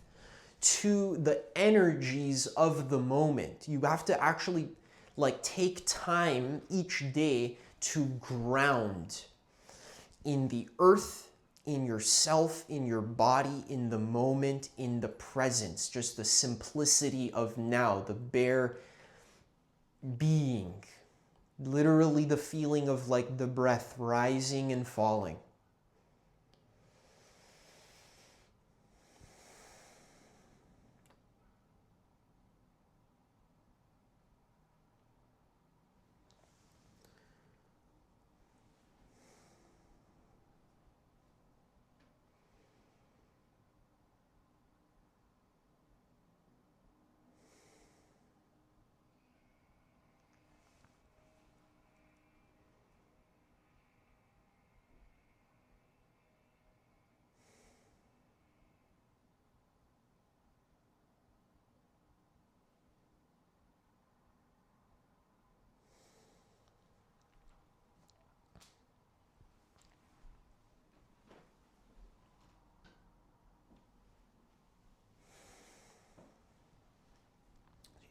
S1: to the energies of the moment. You have to actually take time each day to ground in the earth, in yourself, in your body, in the moment, in the presence, just the simplicity of now, the bare being, literally the feeling of the breath rising and falling.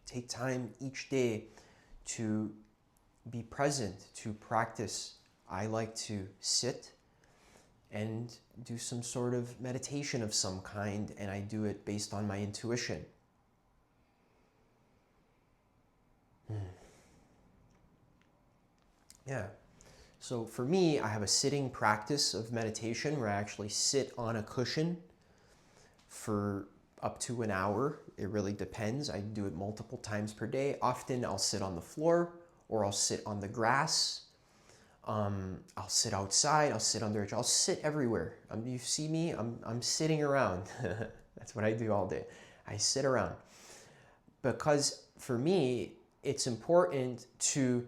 S1: Take time each day to be present, to practice. I like to sit and do some sort of meditation of some kind, and I do it based on my intuition. Yeah. So for me, I have a sitting practice of meditation where I actually sit on a cushion for up to an hour. It really depends. I do it multiple times per day. Often I'll sit on the floor or I'll sit on the grass. I'll sit outside, I'll sit under a tree, I'll sit everywhere. You see me, I'm sitting around. That's what I do all day. I sit around. Because for me, it's important to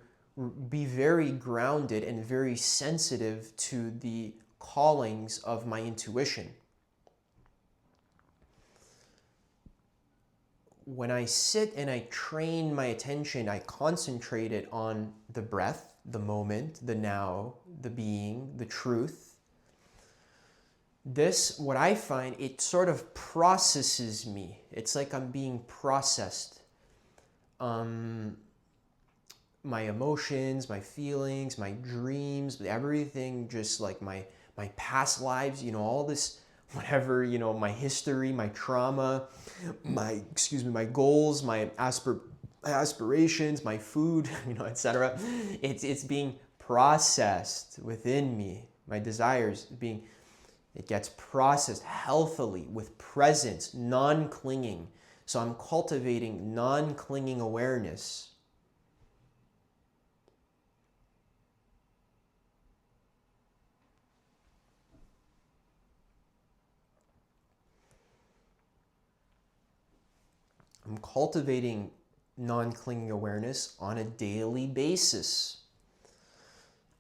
S1: be very grounded and very sensitive to the callings of my intuition. When I sit and I train my attention, I concentrate it on the breath, the moment, the now, the being, the truth. This, what I find, it sort of processes me. It's like I'm being processed. My emotions, my feelings, my dreams, everything, just like my past lives, all this, whatever, my history, my trauma, my goals, my aspirations, my food, etc. It's being processed within me. My desires it gets processed healthily with presence, non-clinging. So I'm cultivating non-clinging awareness. I'm cultivating non-clinging awareness on a daily basis.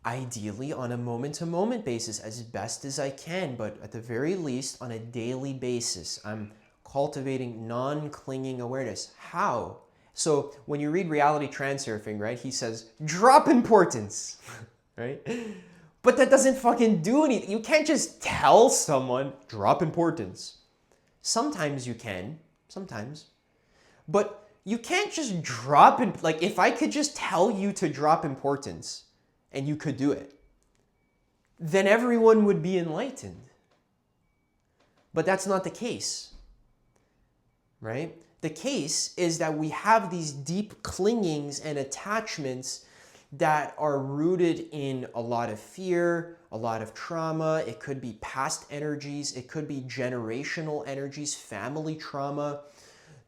S1: Ideally on a moment-to-moment basis as best as I can, but at the very least on a daily basis, I'm cultivating non-clinging awareness. How? So when you read Reality Transurfing, right, he says, drop importance, right? But that doesn't fucking do anything. You can't just tell someone, drop importance. Sometimes you can, sometimes. But you can't just drop in, like if I could just tell you to drop importance and you could do it, then everyone would be enlightened. But that's not the case, right? The case is that we have these deep clingings and attachments that are rooted in a lot of fear, a lot of trauma. It could be past energies. It could be generational energies, family trauma.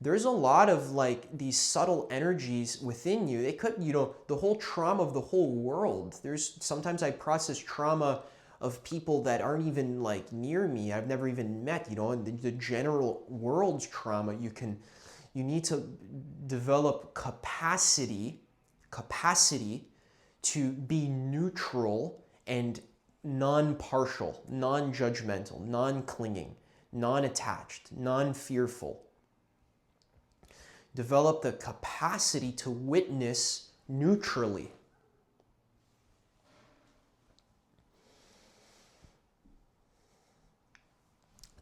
S1: There's a lot of like these subtle energies within you. It could, the whole trauma of the whole world. Sometimes I process trauma of people that aren't even like near me. I've never even met, and the general world's trauma. You need to develop capacity to be neutral and non-partial, non-judgmental, non-clinging, non-attached, non-fearful. Develop the capacity to witness neutrally.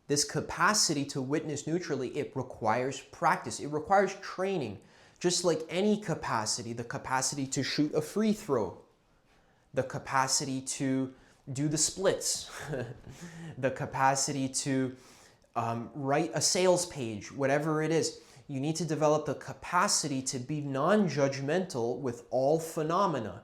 S1: This capacity to witness neutrally, it requires practice. It requires training. Just like any capacity, the capacity to shoot a free throw, the capacity to do the splits, the capacity to write a sales page, whatever it is. You need to develop the capacity to be non-judgmental with all phenomena.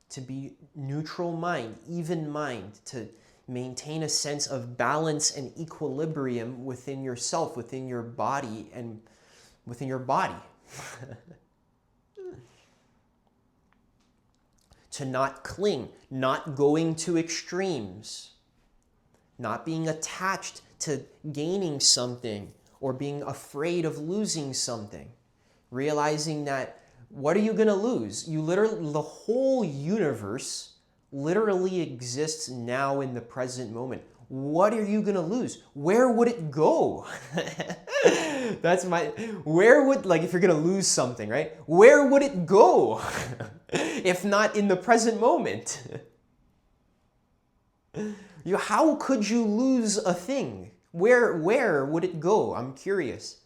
S1: To be neutral mind, even mind, to maintain a sense of balance and equilibrium within yourself, within your body, and within your body. To not cling, not going to extremes, not being attached to gaining something or being afraid of losing something. Realizing that, what are you going to lose? The whole universe literally exists now in the present moment. What are you going to lose? Where would it go? If you're going to lose something, right? Where would it go? If not in the present moment? How could you lose a thing? Where would it go? I'm curious.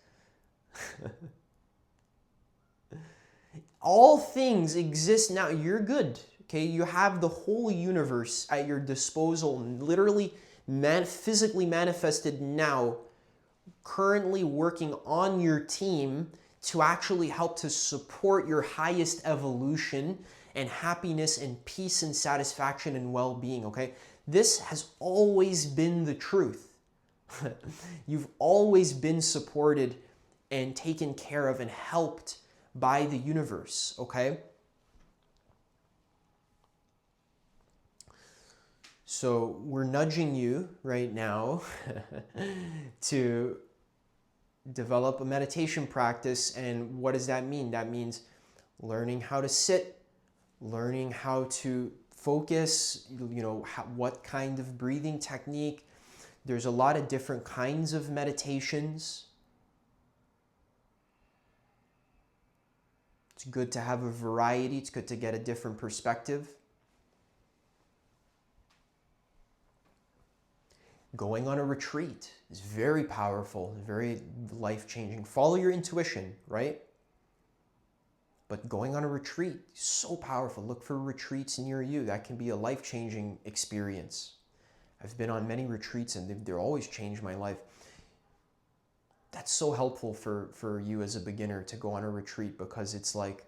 S1: All things exist now. You're good. Okay, you have the whole universe at your disposal, literally physically manifested now, currently working on your team to actually help to support your highest evolution and happiness and peace and satisfaction and well-being, okay? This has always been the truth. You've always been supported and taken care of and helped by the universe, okay? So we're nudging you right now to develop a meditation practice. And what does that mean? That means learning how to sit, learning how to focus, what kind of breathing technique. There's a lot of different kinds of meditations. It's good to have a variety. It's good to get a different perspective. Going on a retreat is very powerful, very life-changing. Follow your intuition, right? But going on a retreat is so powerful. Look for retreats near you. That can be a life-changing experience. I've been on many retreats and they're always changed my life. That's so helpful for you as a beginner to go on a retreat, because it's like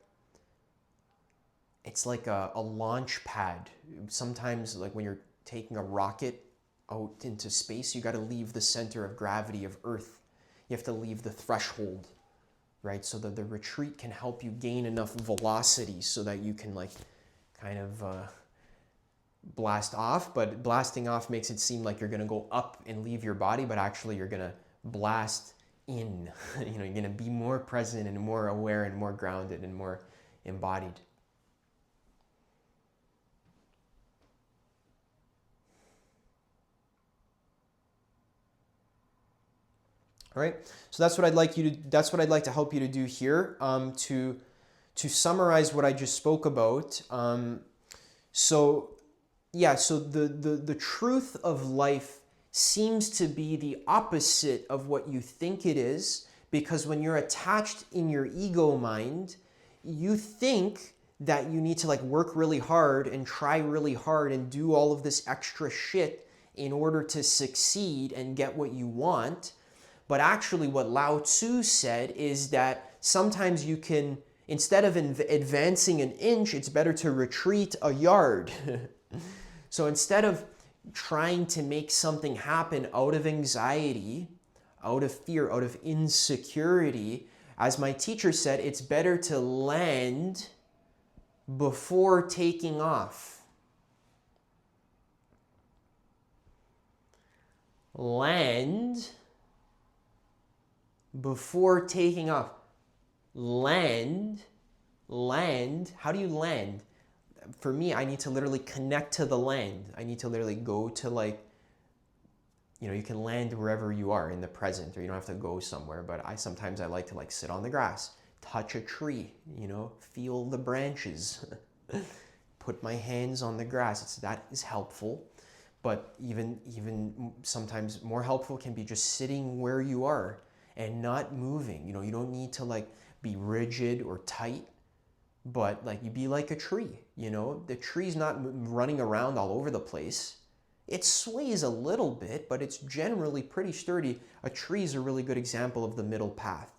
S1: a launch pad. Sometimes, like when you're taking a rocket out into space, you got to leave the center of gravity of Earth. You have to leave the threshold, right? So that the retreat can help you gain enough velocity so that you can kind of blast off. But blasting off makes it seem like you're going to go up and leave your body, but actually you're going to blast in. You're going to be more present and more aware and more grounded and more embodied. All right, so that's what I'd like to help you to do here, to summarize what I just spoke about. So the truth of life seems to be the opposite of what you think it is, because when you're attached in your ego mind, you think that you need to work really hard and try really hard and do all of this extra shit in order to succeed and get what you want. But actually what Lao Tzu said is that sometimes you can, instead of advancing an inch, it's better to retreat a yard. So instead of trying to make something happen out of anxiety, out of fear, out of insecurity, as my teacher said, it's better to land before taking off. Land before taking off. Land. How do you land? For me, I need to literally connect to the land. I need to literally go to you can land wherever you are in the present, or you don't have to go somewhere. But sometimes I like to sit on the grass, touch a tree, feel the branches, put my hands on the grass. That is helpful. But even sometimes more helpful can be just sitting where you are and not moving. You don't need to be rigid or tight, but you be like a tree. The tree's not running around all over the place. It sways a little bit, but it's generally pretty sturdy. A tree is a really good example of the middle path,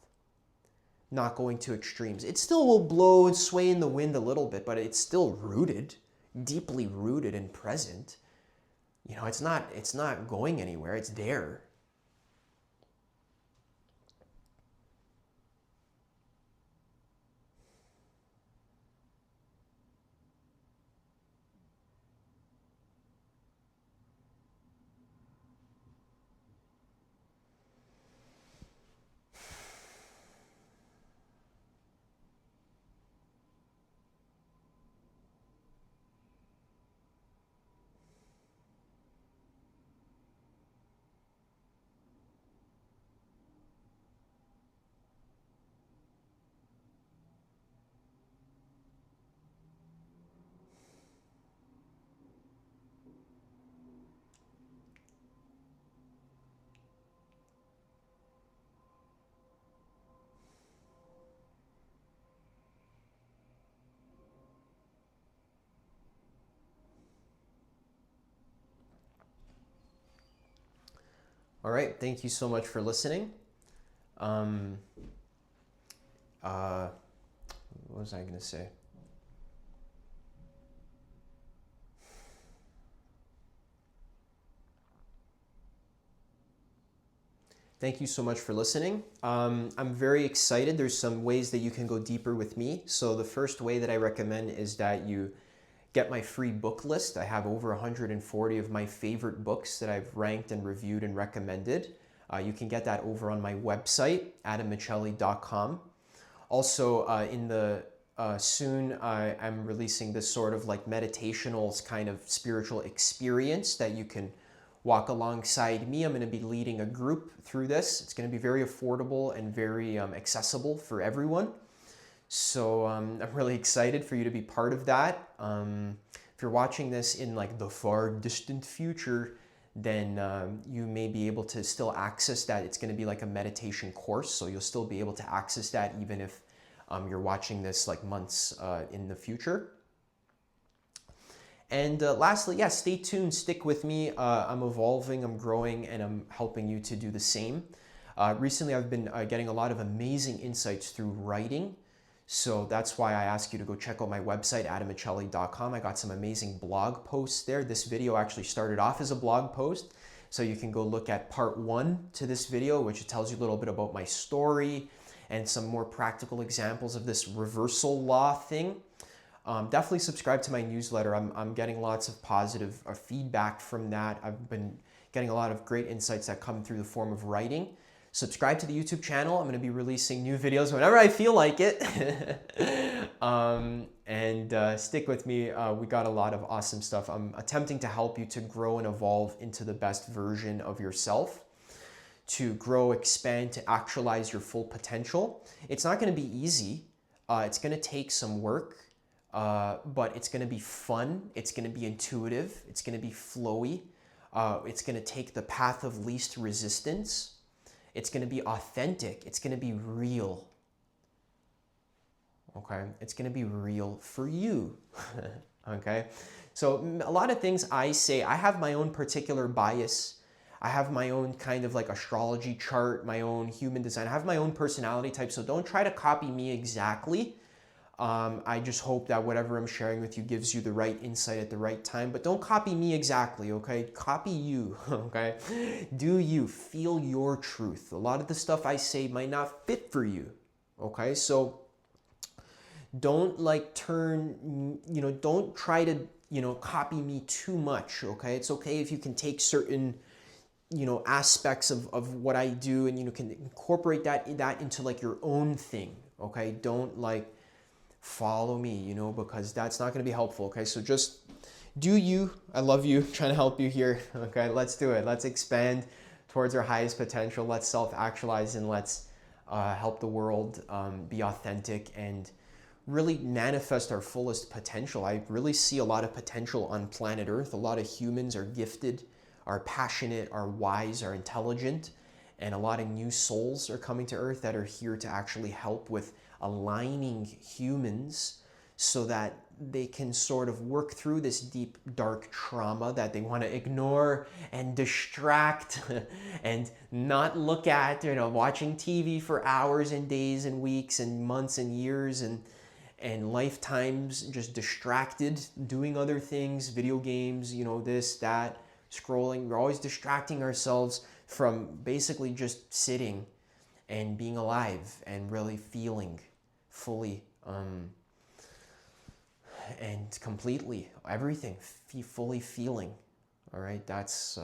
S1: not going to extremes. It still will blow and sway in the wind a little bit, but it's still rooted, deeply rooted and present. It's not going anywhere. It's there. All right, thank you so much for listening. What was I going to say? Thank you so much for listening. I'm very excited. There's some ways that you can go deeper with me. So the first way that I recommend is that you get my free book list. I have over 140 of my favorite books that I've ranked and reviewed and recommended. You can get that over on my website, adammiceli.com. Also, soon I'm releasing this sort of like meditational kind of spiritual experience that you can walk alongside me. I'm going to be leading a group through this. It's going to be very affordable and very accessible for everyone. So I'm really excited for you to be part of that. If you're watching this in like the far distant future, then you may be able to still access that. It's going to be like a meditation course, so you'll still be able to access that even if you're watching this like months in the future. And lastly, yeah, stay tuned, stick with me. I'm evolving, I'm growing, and I'm helping you to do the same. Recently, I've been getting a lot of amazing insights through writing. So that's why I ask you to go check out my website, adammiceli.com. I got some amazing blog posts there. This video actually started off as a blog post. So you can go look at part 1 to this video, which tells you a little bit about my story and some more practical examples of this reversal law thing. Definitely subscribe to my newsletter. I'm getting lots of positive feedback from that. I've been getting a lot of great insights that come through the form of writing. Subscribe to the YouTube channel. I'm going to be releasing new videos whenever I feel like it. Stick with me. We got a lot of awesome stuff. I'm attempting to help you to grow and evolve into the best version of yourself, to grow, expand, to actualize your full potential. It's not going to be easy. It's going to take some work, but it's going to be fun. It's going to be intuitive. It's going to be flowy. It's going to take the path of least resistance. It's going to be authentic. It's going to be real. Okay? It's going to be real for you. Okay? So a lot of things I say, I have my own particular bias. I have my own kind of like astrology chart, my own human design. I have my own personality type, so don't try to copy me exactly. I just hope that whatever I'm sharing with you gives you the right insight at the right time, but don't copy me exactly, okay? Copy you, okay? Do you feel your truth? A lot of the stuff I say might not fit for you, okay? So don't like don't try to, copy me too much, okay? It's okay if you can take certain, aspects of what I do and, can incorporate that into like your own thing, okay? Don't like follow me, because that's not going to be helpful, okay? So just do you. I love you. I'm trying to help you here, okay? Let's do it. Let's expand towards our highest potential. Let's self-actualize and let's help the world be authentic and really manifest our fullest potential. I really see a lot of potential on planet Earth. A lot of humans are gifted, are passionate, are wise, are intelligent, and a lot of new souls are coming to Earth that are here to actually help with aligning humans so that they can sort of work through this deep, dark trauma that they want to ignore and distract and not look at, watching TV for hours and days and weeks and months and years and lifetimes just distracted, doing other things, video games, this, that, scrolling. We're always distracting ourselves from basically just sitting and being alive and really feeling fully and completely everything, fully feeling. All right, that's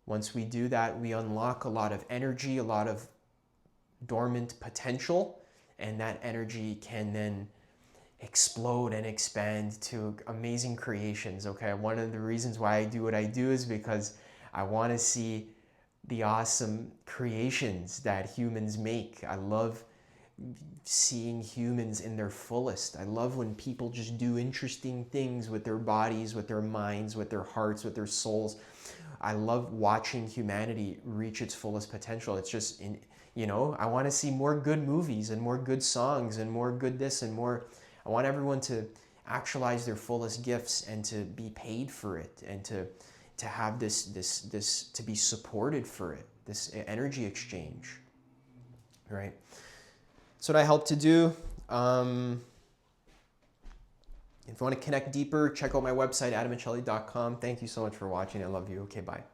S1: once we do that, we unlock a lot of energy, a lot of dormant potential, and that energy can then explode and expand to amazing creations. Okay, one of the reasons why I do what I do is because I want to see the awesome creations that humans make. I love seeing humans in their fullest. I love when people just do interesting things with their bodies, with their minds, with their hearts, with their souls. I love watching humanity reach its fullest potential. It's just, I want to see more good movies and more good songs and more good this and more. I want everyone to actualize their fullest gifts and to be paid for it and to have this to be supported for it, this energy exchange, right? That's what I help to do. If you want to connect deeper, check out my website, adammiceli.com. Thank you so much for watching. I love you. Okay, bye.